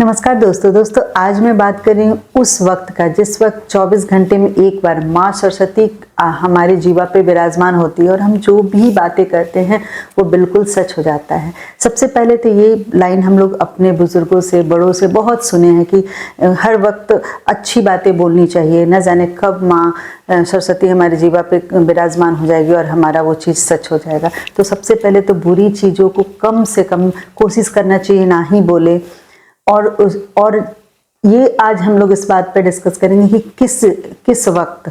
नमस्कार दोस्तों आज मैं बात कर रही हूँ उस वक्त का जिस वक्त 24 घंटे में एक बार माँ सरस्वती हमारे जीवा पे विराजमान होती है और हम जो भी बातें करते हैं वो बिल्कुल सच हो जाता है। सबसे पहले तो ये लाइन हम लोग अपने बुजुर्गों से बड़ों से बहुत सुने हैं कि हर वक्त अच्छी बातें बोलनी चाहिए, न जाने कब माँ सरस्वती हमारे जीवा पे विराजमान हो जाएगी और हमारा वो चीज़ सच हो जाएगा। तो सबसे पहले तो बुरी चीज़ों को कम से कम कोशिश करना चाहिए ना ही बोले। और ये आज हम लोग इस बात पर डिस्कस करेंगे कि किस वक्त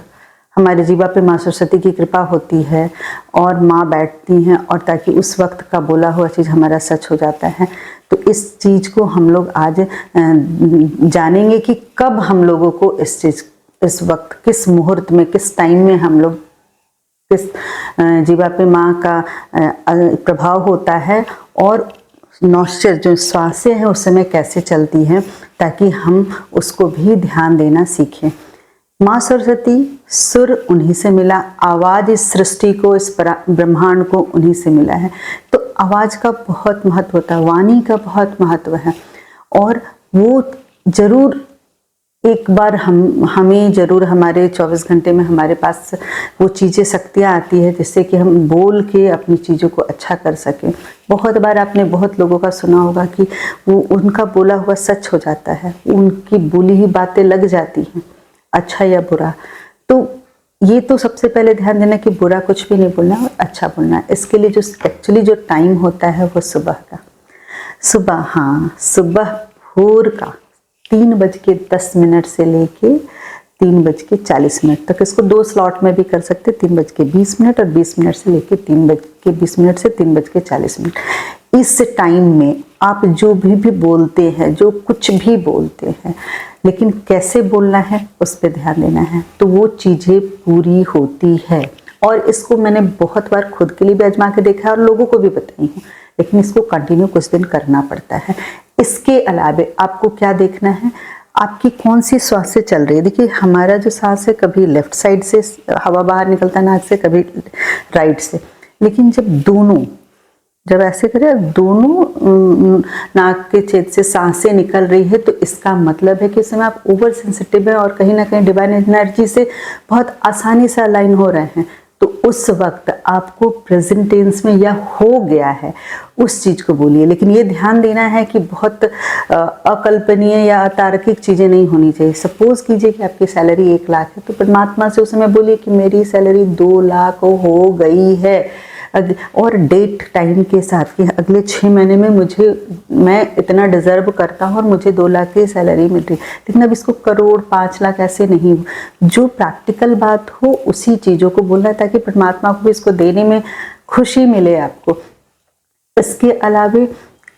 हमारे जीवा पे माँ सरस्वती की कृपा होती है और माँ बैठती हैं और ताकि उस वक्त का बोला हुआ चीज़ हमारा सच हो जाता है। तो इस चीज़ को हम लोग आज जानेंगे कि कब हम लोगों को इस वक्त किस मुहूर्त में किस टाइम में हम लोग किस जीवा पे माँ का प्रभाव होता है और नॉस्चर जो श्वासें हैं उस समय कैसे चलती हैं ताकि हम उसको भी ध्यान देना सीखें। माँ सरस्वती सुर उन्हीं से मिला, आवाज़ इस सृष्टि को इस ब्रह्मांड को उन्हीं से मिला है। तो आवाज़ का बहुत महत्व होता है, वाणी का बहुत महत्व है और वो जरूर एक बार हमें जरूर हमारे 24 घंटे में हमारे पास वो चीज़ें शक्तियाँ आती है जिससे कि हम बोल के अपनी चीज़ों को अच्छा कर सकें। बहुत बार आपने बहुत लोगों का सुना होगा कि वो उनका बोला हुआ सच हो जाता है, उनकी बोली ही बातें लग जाती हैं, अच्छा या बुरा। तो ये तो सबसे पहले ध्यान देना कि बुरा कुछ भी नहीं बोलना और अच्छा बोलना है। इसके लिए जो एक्चुअली जो टाइम होता है वो सुबह का, सुबह भोर का 3:10 से लेके 3:40 तक। इसको 2 स्लॉट में भी कर सकते, 3:20 और 20 मिनट से लेके 3:20 से 3:40। इस टाइम में आप जो भी बोलते हैं, जो कुछ भी बोलते हैं, लेकिन कैसे बोलना है उस पर ध्यान देना है तो वो चीज़ें पूरी होती है। और इसको मैंने बहुत बार खुद के लिए भी आजमा के देखा है और लोगों को भी बताई हूँ, लेकिन इसको कंटिन्यू कुछ दिन करना पड़ता है। इसके अलावा आपको क्या देखना है, आपकी कौन सी श्वासें चल रही है। देखिए हमारा जो सांस है कभी लेफ्ट साइड से हवा बाहर निकलता है नाक से, कभी राइट से, लेकिन जब ऐसे करें दोनों नाक के छेद से सांसें निकल रही है तो इसका मतलब है कि इस समय आप ओवर सेंसिटिव है और कहीं ना कहीं डिवाइन एनर्जी से बहुत आसानी से अलाइन हो रहे हैं। तो उस वक्त आपको प्रेजेंट टेंस में या हो गया है उस चीज़ को बोलिए, लेकिन ये ध्यान देना है कि बहुत अकल्पनीय या अतार्किक चीज़ें नहीं होनी चाहिए। सपोज कीजिए कि आपकी सैलरी 1 लाख है तो परमात्मा से उस समय बोलिए कि मेरी सैलरी 2 लाख हो गई है और डेट टाइम के साथ कि अगले 6 महीने में मैं इतना डिजर्व करता हूँ और मुझे 2 लाख की सैलरी मिल रही है। लेकिन अब इसको करोड़ 5 लाख ऐसे नहीं, जो प्रैक्टिकल बात हो उसी चीज़ों को बोलना है ताकि परमात्मा को भी इसको देने में खुशी मिले आपको। इसके अलावा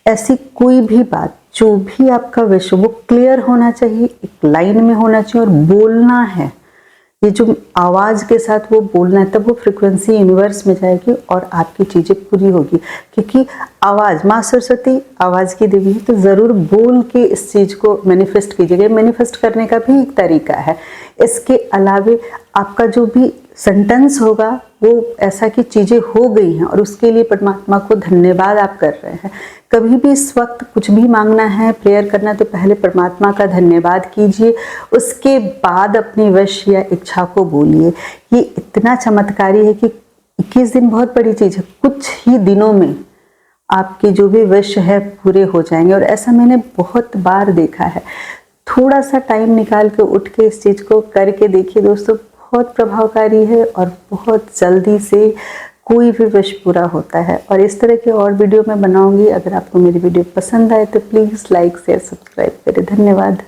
ऐसी कोई भी बात जो भी आपका विषय वो क्लियर होना चाहिए, एक लाइन में होना चाहिए और बोलना है। ये जो आवाज़ के साथ वो बोलना है तब वो फ्रिक्वेंसी यूनिवर्स में जाएगी और आपकी चीज़ें पूरी होगी। क्योंकि आवाज़, माँ सरस्वती आवाज़ की देवी है, तो ज़रूर बोल के इस चीज़ को मैनिफेस्ट कीजिएगा। मैनिफेस्ट करने का भी एक तरीका है। इसके अलावा आपका जो भी सेंटेंस होगा वो ऐसा कि चीज़ें हो गई हैं और उसके लिए परमात्मा को धन्यवाद आप कर रहे हैं। कभी भी इस वक्त कुछ भी मांगना है, प्रेयर करना है तो पहले परमात्मा का धन्यवाद कीजिए, उसके बाद अपनी विश या इच्छा को बोलिए। ये इतना चमत्कारी है कि 21 दिन बहुत बड़ी चीज़ है, कुछ ही दिनों में आपकी जो भी विश है पूरे हो जाएंगे और ऐसा मैंने बहुत बार देखा है। थोड़ा सा टाइम निकाल के उठ के इस चीज़ को करके देखिए दोस्तों, बहुत प्रभावकारी है और बहुत जल्दी से कोई भी विश पूरा होता है। और इस तरह के और वीडियो मैं बनाऊंगी। अगर आपको मेरी वीडियो पसंद आए तो प्लीज़ लाइक शेयर सब्सक्राइब करें। धन्यवाद।